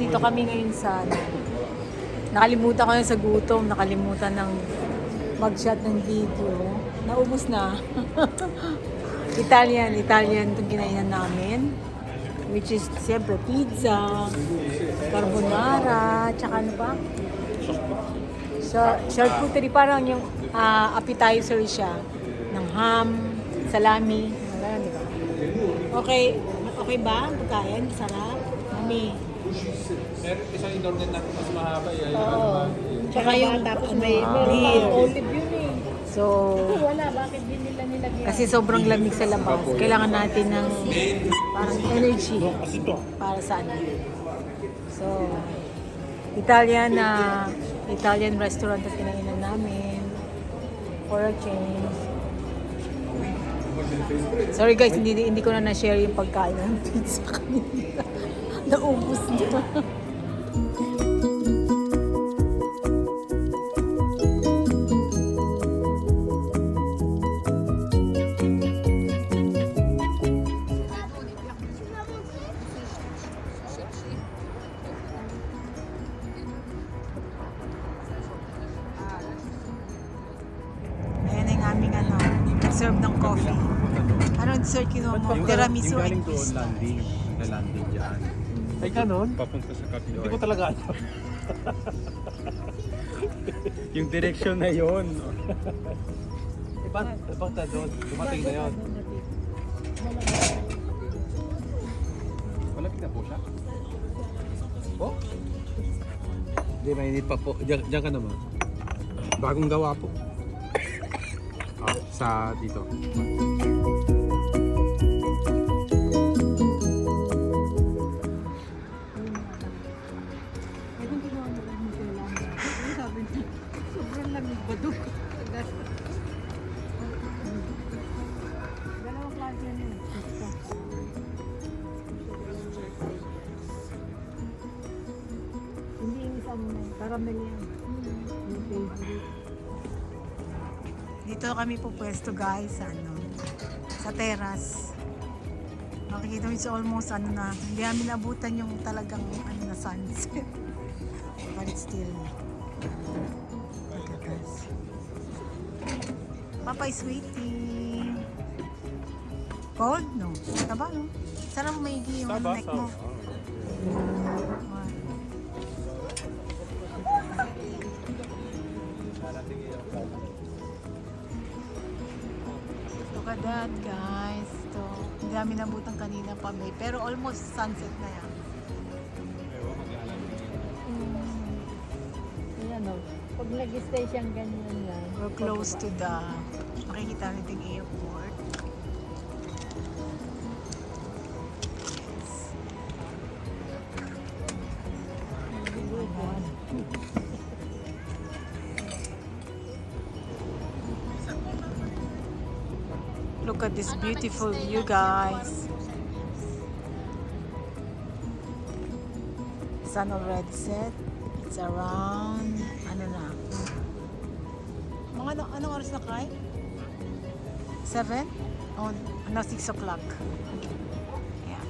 Nandito kami ngayon sa nakalimutan ko na sa gutom, nakalimutan ng mag-shot ng video. Naubos na. Italian itong kinainan namin. Which is, siyempre, pizza, carbonara, tsaka ano pa? Charcuterie, parang yung appetizer siya. Ng ham, salami. Ganun, di ba? Okay ba? Pagkain? Sarap? Mami. Meron isang in-order natin mas mahaba eh. Oo. Tsaka yung tapos ano, may beer. olive yun eh. So, Wala, bakit din nila nilagyan? kasi sobrang lamig sa labas, kailangan natin ng parang energy para sa ano. So, Italian restaurant at kinainan namin for a change. Sorry guys, hindi ko na na-share yung pagkain ng pizza kanina. Naubos na. Ayan ang aming serve ng coffee. Anong dessert kinuha mo? Tiramisu and pesto. landing dyan. Ay, ganun? Papunta sa Kapilo. Hindi ko talaga alam. Yung direction na yun. Ibang ta doon. Dumating na yun. Malapit na po siya. Oh? Hindi, mainit pa po. Diyan ka naman. Bagong gawa po. Sa dito. Sobrang lamig ba doon? Dalawang klase yan eh. Hindi yung isang caramel yan. Yung favorite. Dito kami pupwesto guys sa terrace. Makikita mo it's almost hindi namin nabutan yung talagang na sunset. But it's still magkakas. Papa is waiting. Cold? No. Taba no? Sarap maigi yung neck mo. Look at that guys. Ito. Hindi namin nabutan kanina pa may. Pero almost sunset na yan. Ayan o. Pag nag-stay siyang ganyan yan. We're close to the makikita natin airport. Look at this beautiful view guys. Sun already set. It's around anong oras na kay? 7? Oh, 6 o'clock. Yeah.